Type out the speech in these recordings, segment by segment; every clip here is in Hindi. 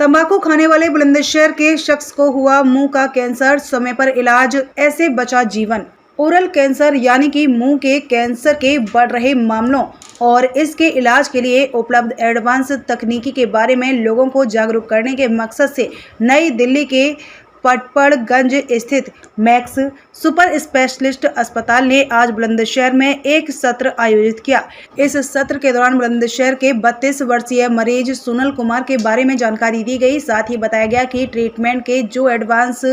तंबाकू खाने वाले बुलंदशहर के शख्स को हुआ मुंह का कैंसर, समय पर इलाज, ऐसे बचा जीवन। ओरल कैंसर यानी कि मुंह के कैंसर के बढ़ रहे मामलों और इसके इलाज के लिए उपलब्ध एडवांस तकनीकी के बारे में लोगों को जागरूक करने के मकसद से नई दिल्ली के पटपड़गंज स्थित मैक्स सुपर स्पेशलिस्ट अस्पताल ने आज बुलंदशहर में एक सत्र आयोजित किया। इस सत्र के दौरान बुलंदशहर के 32 वर्षीय मरीज सोनल कुमार के बारे में जानकारी दी गई। साथ ही बताया गया कि ट्रीटमेंट के जो एडवांस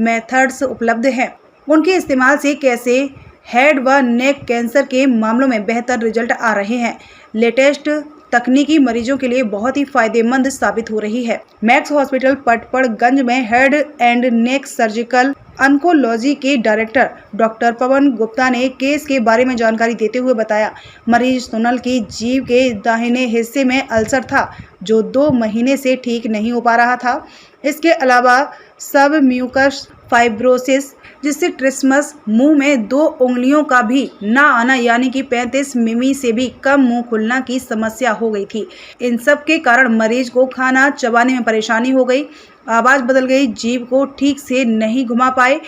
मेथड्स उपलब्ध हैं, उनके इस्तेमाल से कैसे हेड व नेक कैंसर के मामलों में बेहतर रिजल्ट आ रहे हैं। लेटेस्ट तकनीकी मरीजों के लिए बहुत ही फायदेमंद साबित हो रही है। मैक्स हॉस्पिटल पटपड़गंज में head and neck surgical oncology के डायरेक्टर डॉक्टर पवन गुप्ता ने केस के बारे में जानकारी देते हुए बताया, मरीज सोनल की जीभ के दाहिने हिस्से में अल्सर था जो 2 महीने से ठीक नहीं हो पा रहा था। इसके अलावा सब म्यूकस फाइब्रोसिस, जिससे ट्रिस्मस, मुंह में 2 उंगलियों का भी ना आना यानी कि 35 मिमी से भी कम मुंह खुलना की समस्या हो गई थी। इन सब के कारण मरीज को खाना चबाने में परेशानी हो गई, आवाज़ बदल गई, जीभ को ठीक से नहीं घुमा पाए।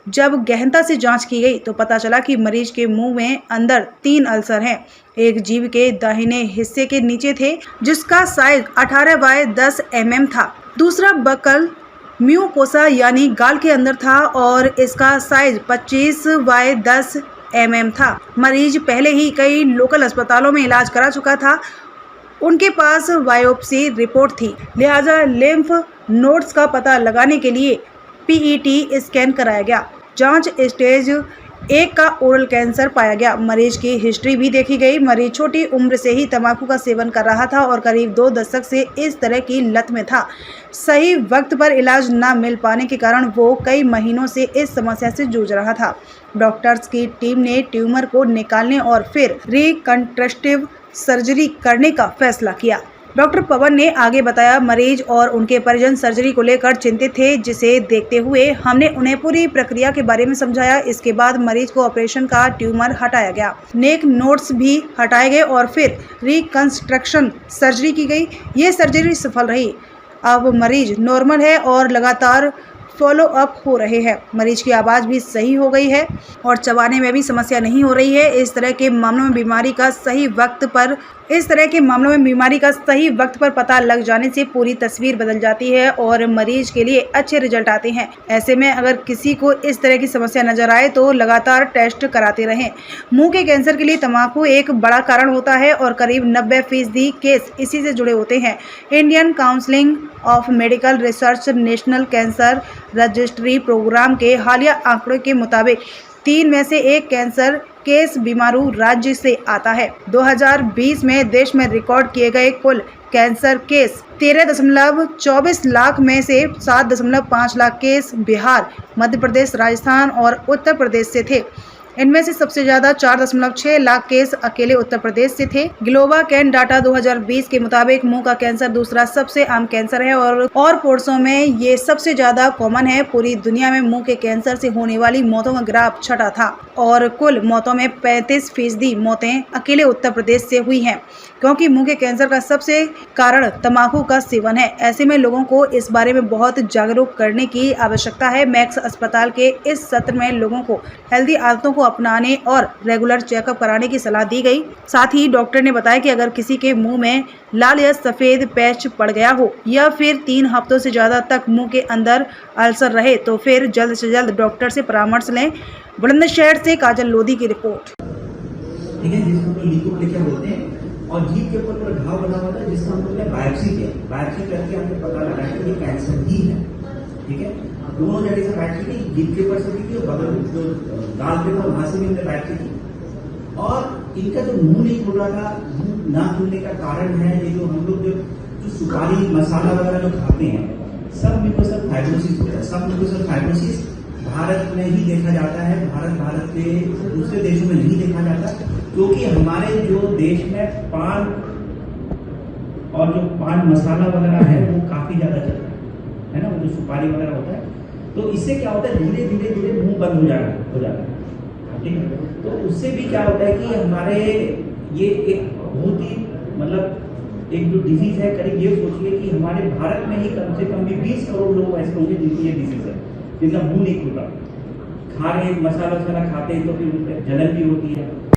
जब गहनता से जांच की गई तो पता चला कि मरीज के मुंह में अंदर 3 अल्सर हैं। एक जीभ के दाहिने हिस्से के नीचे थे जिसका साइज 18 बाय 10 mm था। दूसरा बकल म्यूकोसा यानी गाल के अंदर था और इसका साइज 25 बाय 10 mm था। मरीज पहले ही कई लोकल अस्पतालों में इलाज करा चुका था। उनके पास बायोप्सी रिपोर्ट थी, लिहाजा लिम्फ नोड्स का पता लगाने के लिए PET स्कैन कराया गया। जांच स्टेज 1 का ओरल कैंसर पाया गया। मरीज की हिस्ट्री भी देखी गई। मरीज छोटी उम्र से ही तंबाकू का सेवन कर रहा था और करीब 2 दशक से इस तरह की लत में था। सही वक्त पर इलाज न मिल पाने के कारण वो कई महीनों से इस समस्या से जूझ रहा था। डॉक्टर्स की टीम ने ट्यूमर को निकालने और फिर रिकंस्ट्रक्टिव सर्जरी करने का फैसला किया। डॉक्टर पवन ने आगे बताया, मरीज और उनके परिजन सर्जरी को लेकर चिंतित थे, जिसे देखते हुए हमने उन्हें पूरी प्रक्रिया के बारे में समझाया। इसके बाद मरीज को ऑपरेशन का ट्यूमर हटाया गया, नेक नोड्स भी हटाए गए और फिर रिकंस्ट्रक्शन सर्जरी की गई। ये सर्जरी सफल रही। अब मरीज नॉर्मल है और लगातार फॉलो अप हो रहे हैं। मरीज की आवाज़ भी सही हो गई है और चबाने में भी समस्या नहीं हो रही है। इस तरह के मामलों में बीमारी का सही वक्त पर पता लग जाने से पूरी तस्वीर बदल जाती है और मरीज के लिए अच्छे रिजल्ट आते हैं। ऐसे में अगर किसी को इस तरह की समस्या नजर आए तो लगातार टेस्ट कराते रहें। मुंह के कैंसर के लिए तंबाकू एक बड़ा कारण होता है और करीब 90% केस इसी से जुड़े होते हैं। Indian council of medical research national cancer registry programme के हालिया आंकड़ों के मुताबिक 3 में से 1 कैंसर केस बीमारू राज्य से आता है। 2020 में देश में रिकॉर्ड किए गए कुल कैंसर केस 13.24 लाख में से 7.5 लाख केस बिहार, मध्य प्रदेश, राजस्थान और उत्तर प्रदेश से थे। इनमें से सबसे ज्यादा 4.6 लाख केस अकेले उत्तर प्रदेश से थे। ग्लोबा कैन डाटा 2020 के मुताबिक मुंह का कैंसर दूसरा सबसे आम कैंसर है और पुरुषों में ये सबसे ज्यादा कॉमन है। पूरी दुनिया में मुंह के कैंसर से होने वाली मौतों का ग्राफ छठा था और कुल मौतों में 35% मौतें अकेले उत्तर प्रदेश से हुई हैं, क्योंकि मुंह के कैंसर का सबसे कारण तंबाकू का सेवन है। ऐसे में लोगों को इस बारे में बहुत जागरूक करने की आवश्यकता है। मैक्स अस्पताल के इस सत्र में लोगों को हेल्दी आदतों को अपनाने और रेगुलर चेकअप कराने की सलाह दी गई। साथ ही डॉक्टर ने बताया कि अगर किसी के मुंह में लाल या सफेद पैच पड़ गया हो या फिर 3 हफ्तों से ज्यादा तक मुंह के अंदर अल्सर रहे तो फिर जल्द से जल्द डॉक्टर से परामर्श लें। बुलंदशहर से काजल लोधी की रिपोर्ट। ठीक है, जिसको लिकोप्लेकिया बोलते हैं और जीभ के ऊपर घाव बना हुआ था जिसका हम लोग ने बायोप्सी किया। बायोप्सी करके हमने पता लगाया कि ये कैंसर ही है। ठीक है, दोनों जगह से बायोप्सी की, जीभ के ऊपर से भी की और बगल जो गाल पे था वहां से भी हमने बायोप्सी की। और इनका जो मुंह नहीं खुल रहा था, मुंह ना खुलने का कारण है ये जो हम लोग जो सुपारी मसाला वगैरह जो खाते हैं, सब म्यूकोसल फाइब्रोसिस होता है। सब म्यूकोसल फाइब्रोसिस भारत में ही देखा जाता है। भारत के दूसरे देशों में नहीं देखा जाता, क्योंकि हमारे जो देश में पान और जो पान मसाला वगैरह है वो काफी ज्यादा चलता है ना, वो जो सुपारी वगैरह होता है। तो इससे क्या होता है, धीरे धीरे मुंह बंद हो जाता है। ठीक है, तो उससे भी क्या होता है कि हमारे ये एक बहुत ही मतलब एक जो डिजीज है, करीब ये सोचिए कि हमारे भारत में ही कम से कम भी 20 करोड़ लोग ऐसे होंगे जिनको ये डिजीज है, जिनका मुंह नहीं खुलता, खा रहे हैं मसाला वसाला खाते हैं तो फिर जलन भी होती है।